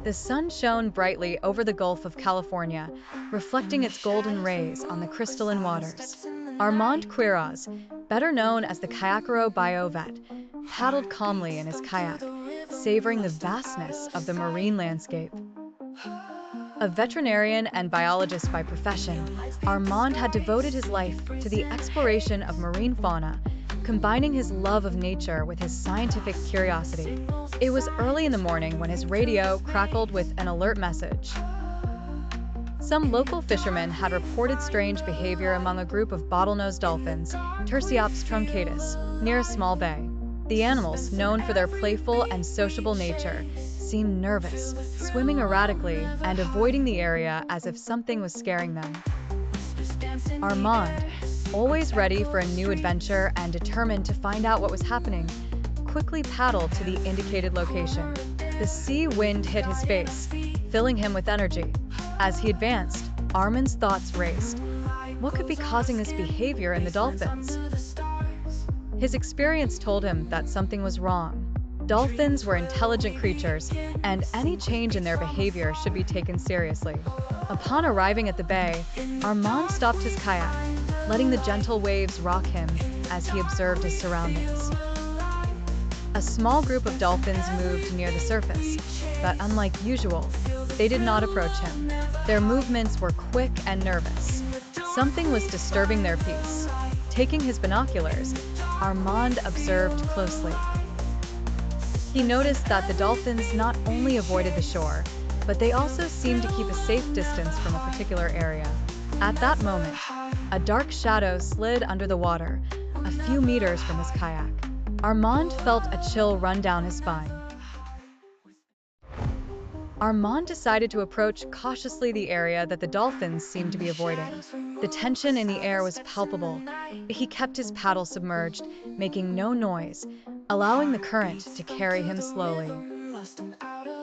The sun shone brightly over the Gulf of California, reflecting its golden rays on the crystalline waters. Armand Quiroz, better known as the Kayakero Biovet, paddled calmly in his kayak, savoring the vastness of the marine landscape. A veterinarian and biologist by profession, Armand had devoted his life to the exploration of marine fauna, combining his love of nature with his scientific curiosity. It was early in the morning when his radio crackled with an alert message. Some local fishermen had reported strange behavior among a group of bottlenose dolphins, Tursiops truncatus, near a small bay. The animals, known for their playful and sociable nature, seemed nervous, swimming erratically and avoiding the area as if something was scaring them. Armand, always ready for a new adventure and determined to find out what was happening, quickly paddled to the indicated location. The sea wind hit his face, filling him with energy. As he advanced, Armand's thoughts raced. What could be causing this behavior in the dolphins? His experience told him that something was wrong. Dolphins were intelligent creatures, and any change in their behavior should be taken seriously. Upon arriving at the bay, Armand stopped his kayak, letting the gentle waves rock him as he observed his surroundings. A small group of dolphins moved near the surface, but unlike usual, they did not approach him. Their movements were quick and nervous. Something was disturbing their peace. Taking his binoculars, Armand observed closely. He noticed that the dolphins not only avoided the shore, but they also seemed to keep a safe distance from a particular area. At that moment, a dark shadow slid under the water, a few meters from his kayak. Armand felt a chill run down his spine. Armand decided to approach cautiously the area that the dolphins seemed to be avoiding. The tension in the air was palpable. He kept his paddle submerged, making no noise, allowing the current to carry him slowly.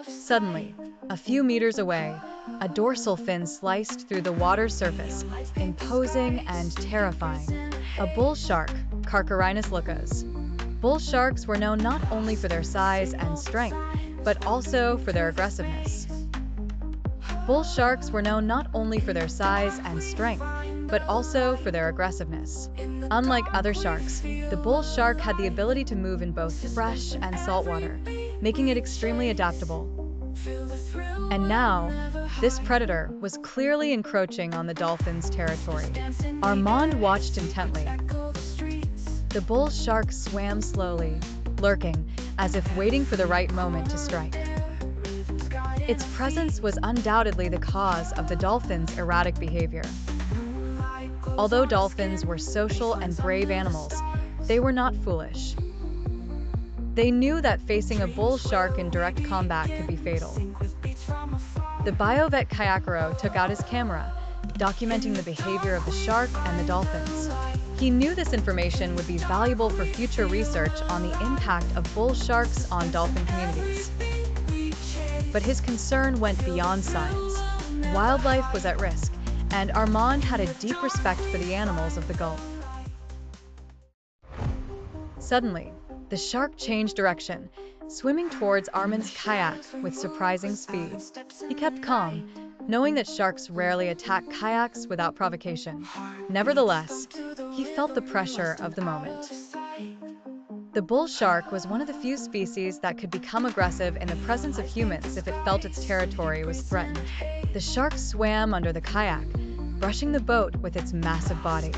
Suddenly, a few meters away, a dorsal fin sliced through the water's surface, imposing and terrifying. A bull shark, Carcharinus lucas. Bull sharks were known not only for their size and strength, but also for their aggressiveness. Bull sharks were known not only for their size and strength, but also for their aggressiveness. Unlike other sharks, the bull shark had the ability to move in both fresh and salt water, making it extremely adaptable. And now, this predator was clearly encroaching on the dolphins' territory. Armand watched intently. The bull shark swam slowly, lurking, as if waiting for the right moment to strike. Its presence was undoubtedly the cause of the dolphins' erratic behavior. Although dolphins were social and brave animals, they were not foolish. They knew that facing a bull shark in direct combat could be fatal. The Biovet Kayakero took out his camera, documenting the behavior of the shark and the dolphins. He knew this information would be valuable for future research on the impact of bull sharks on dolphin communities. But his concern went beyond science. Wildlife was at risk, and Armand had a deep respect for the animals of the Gulf. Suddenly, the shark changed direction, swimming towards Armand's kayak with surprising speed. He kept calm, knowing that sharks rarely attack kayaks without provocation. Nevertheless, he felt the pressure of the moment. The bull shark was one of the few species that could become aggressive in the presence of humans if it felt its territory was threatened. The shark swam under the kayak, brushing the boat with its massive body.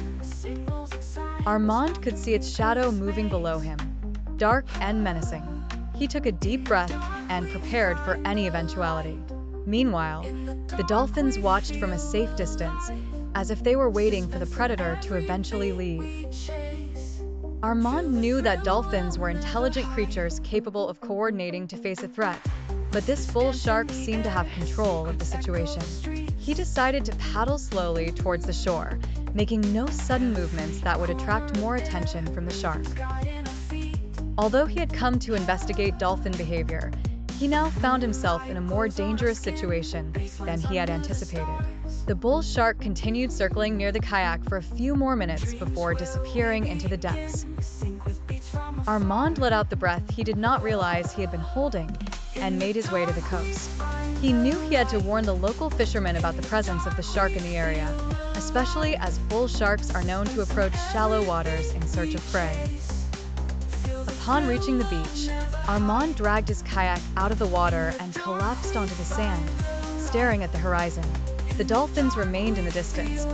Armand could see its shadow moving below him, dark and menacing. He took a deep breath and prepared for any eventuality. Meanwhile, the dolphins watched from a safe distance, as if they were waiting for the predator to eventually leave. Armand knew that dolphins were intelligent creatures capable of coordinating to face a threat, but this bull shark seemed to have control of the situation. He decided to paddle slowly towards the shore, making no sudden movements that would attract more attention from the shark. Although he had come to investigate dolphin behavior, he now found himself in a more dangerous situation than he had anticipated. The bull shark continued circling near the kayak for a few more minutes before disappearing into the depths. Armand let out the breath he did not realize he had been holding, and made his way to the coast. He knew he had to warn the local fishermen about the presence of the shark in the area, especially as bull sharks are known to approach shallow waters in search of prey. Upon reaching the beach, Armand dragged his kayak out of the water and collapsed onto the sand, staring at the horizon. The dolphins remained in the distance,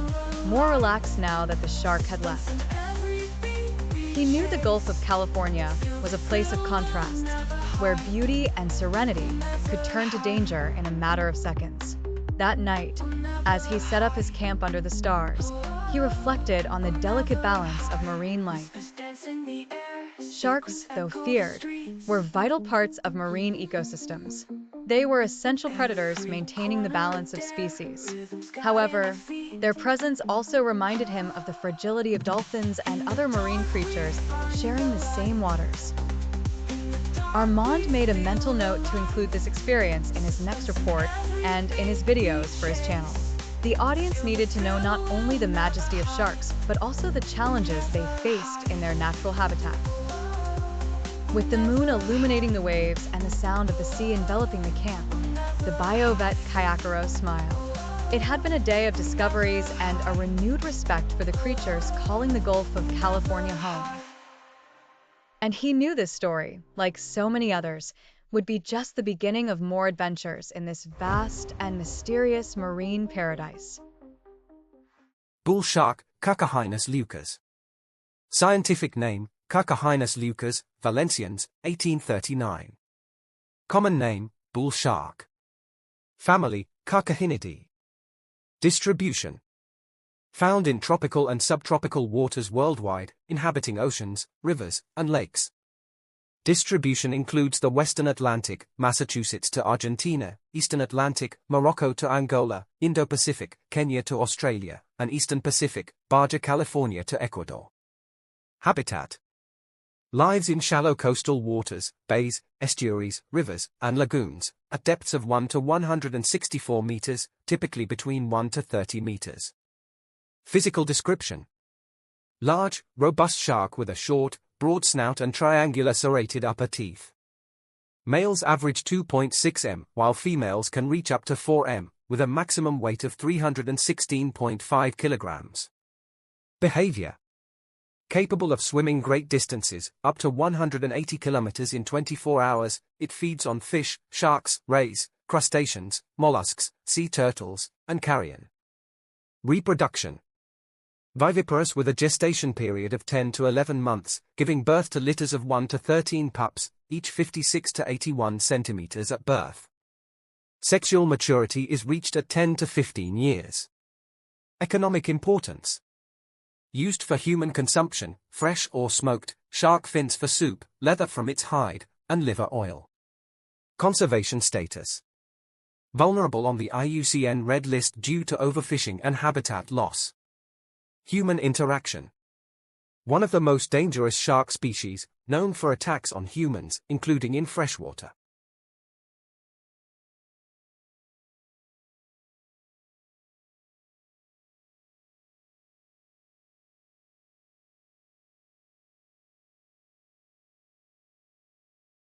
more relaxed now that the shark had left. He knew the Gulf of California was a place of contrasts, where beauty and serenity could turn to danger in a matter of seconds. That night, as he set up his camp under the stars, he reflected on the delicate balance of marine life. Sharks, though feared, were vital parts of marine ecosystems. They were essential predators maintaining the balance of species. However, their presence also reminded him of the fragility of dolphins and other marine creatures sharing the same waters. Armand made a mental note to include this experience in his next report and in his videos for his channel. The audience needed to know not only the majesty of sharks, but also the challenges they faced in their natural habitat. With the moon illuminating the waves and the sound of the sea enveloping the camp, the Biovet Kayakero smiled. It had been a day of discoveries and a renewed respect for the creatures calling the Gulf of California home. And he knew this story, like so many others, would be just the beginning of more adventures in this vast and mysterious marine paradise. Bull shark, Caecorhinus leucas. Scientific name, Caecorhinus leucas, Valencians, 1839. Common name, bull shark. Family, Caecorhinidae. Distribution. Found in tropical and subtropical waters worldwide, inhabiting oceans, rivers, and lakes. Distribution includes the Western Atlantic, Massachusetts to Argentina, Eastern Atlantic, Morocco to Angola, Indo-Pacific, Kenya to Australia, and Eastern Pacific, Baja California to Ecuador. Habitat. Lives in shallow coastal waters, bays, estuaries, rivers, and lagoons, at depths of 1 to 164 meters, typically between 1 to 30 meters. Physical description. Large, robust shark with a short, broad snout and triangular serrated upper teeth. Males average 2.6 m, while females can reach up to 4 m, with a maximum weight of 316.5 kilograms. Behavior. Capable of swimming great distances, up to 180 kilometers in 24 hours, it feeds on fish, sharks, rays, crustaceans, mollusks, sea turtles, and carrion. Reproduction. Viviparous with a gestation period of 10 to 11 months, giving birth to litters of 1 to 13 pups, each 56 to 81 centimeters at birth. Sexual maturity is reached at 10 to 15 years. Economic importance. Used for human consumption, fresh or smoked, shark fins for soup, leather from its hide, and liver oil. Conservation status. Vulnerable on the IUCN Red List due to overfishing and habitat loss. Human interaction. One of the most dangerous shark species, known for attacks on humans, including in freshwater.